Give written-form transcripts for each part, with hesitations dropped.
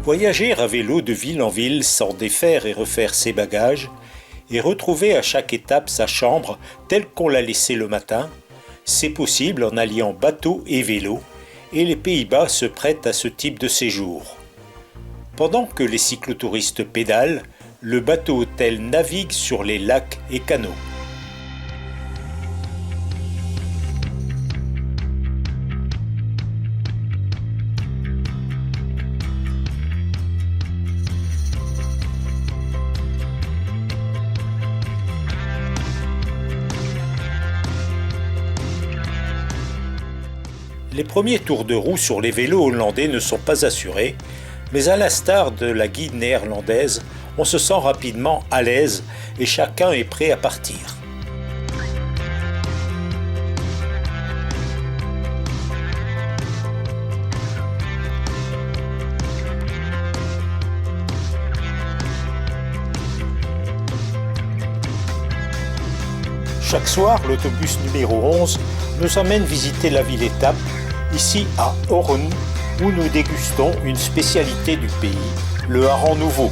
Voyager à vélo de ville en ville sans défaire et refaire ses bagages, et retrouver à chaque étape sa chambre telle qu'on l'a laissée le matin, c'est possible en alliant bateau et vélo, et les Pays-Bas se prêtent à ce type de séjour. Pendant que les cyclotouristes pédalent, le bateau-hôtel navigue sur les lacs et canaux. Les premiers tours de roue sur les vélos hollandais ne sont pas assurés, mais à l'instar de la guide néerlandaise, on se sent rapidement à l'aise et chacun est prêt à partir. Chaque soir, l'autobus numéro 11 nous emmène visiter la ville-étape, ici à Hoorn, où nous dégustons une spécialité du pays, le hareng nouveau.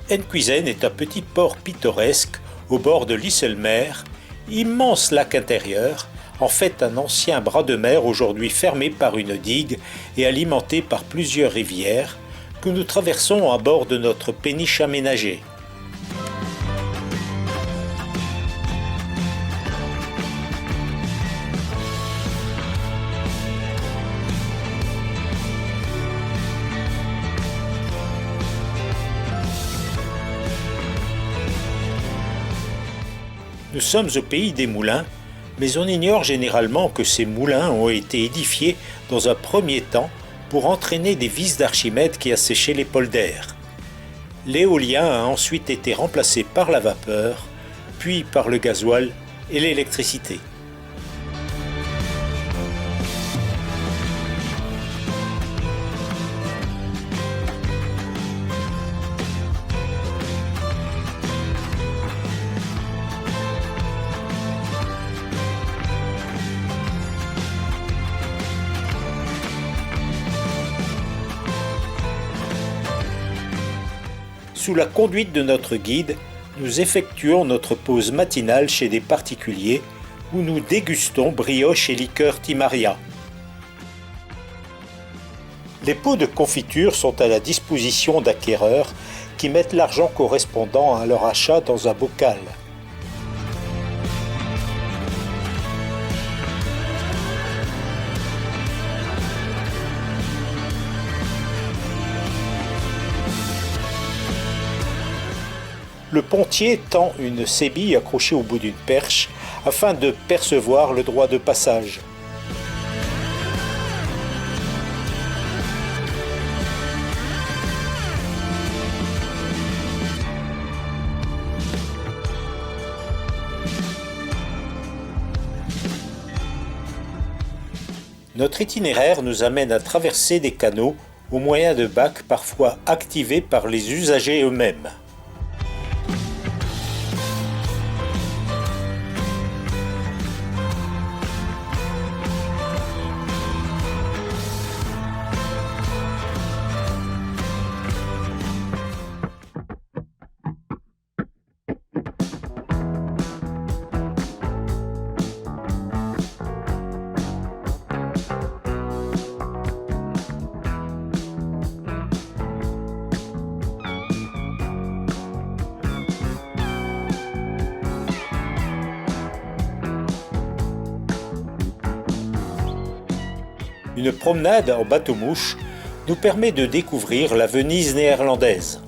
Enkhuizen est un petit port pittoresque au bord de l'Isselmeer, immense lac intérieur, en fait un ancien bras de mer aujourd'hui fermé par une digue et alimenté par plusieurs rivières que nous traversons à bord de notre péniche aménagée. Nous sommes au pays des moulins, mais on ignore généralement que ces moulins ont été édifiés dans un premier temps pour entraîner des vis d'Archimède qui asséchaient les polders. L'éolien a ensuite été remplacé par la vapeur, puis par le gasoil et l'électricité. Sous la conduite de notre guide, nous effectuons notre pause matinale chez des particuliers où nous dégustons brioches et liqueurs Timaria. Les pots de confiture sont à la disposition d'acquéreurs qui mettent l'argent correspondant à leur achat dans un bocal. Le pontier tend une sébille accrochée au bout d'une perche afin de percevoir le droit de passage. Notre itinéraire nous amène à traverser des canaux au moyen de bacs parfois activés par les usagers eux-mêmes. Une promenade en bateau-mouche nous permet de découvrir la Venise néerlandaise.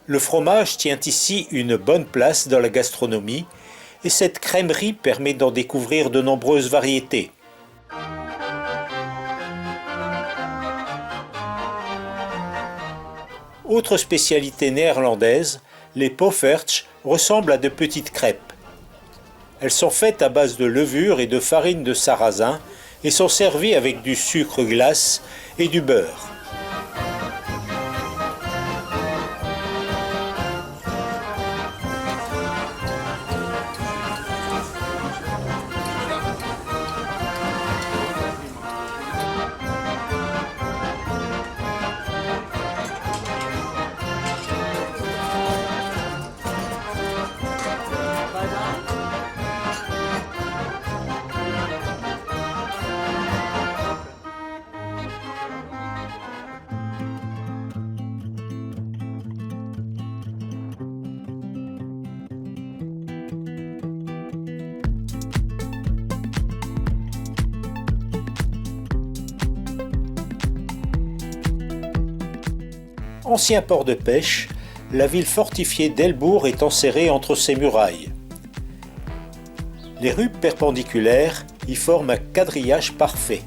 Le fromage tient ici une bonne place dans la gastronomie et cette crèmerie permet d'en découvrir de nombreuses variétés. Autre spécialité néerlandaise, les poffertjes ressemblent à de petites crêpes. Elles sont faites à base de levure et de farine de sarrasin et sont servies avec du sucre glace et du beurre. Ancien port de pêche, la ville fortifiée d'Elbourg est enserrée entre ses murailles. Les rues perpendiculaires y forment un quadrillage parfait.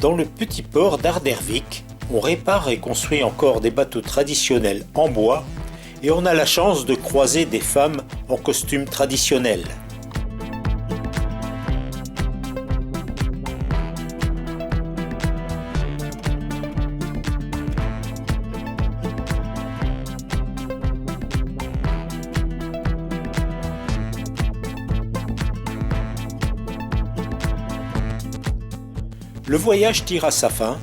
Dans le petit port d'Ardervik, on répare et construit encore des bateaux traditionnels en bois et on a la chance de croiser des femmes en costume traditionnel. Le voyage tire à sa fin.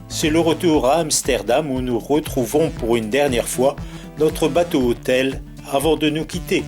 C'est le retour à Amsterdam où nous retrouvons pour une dernière fois notre bateau-hôtel avant de nous quitter.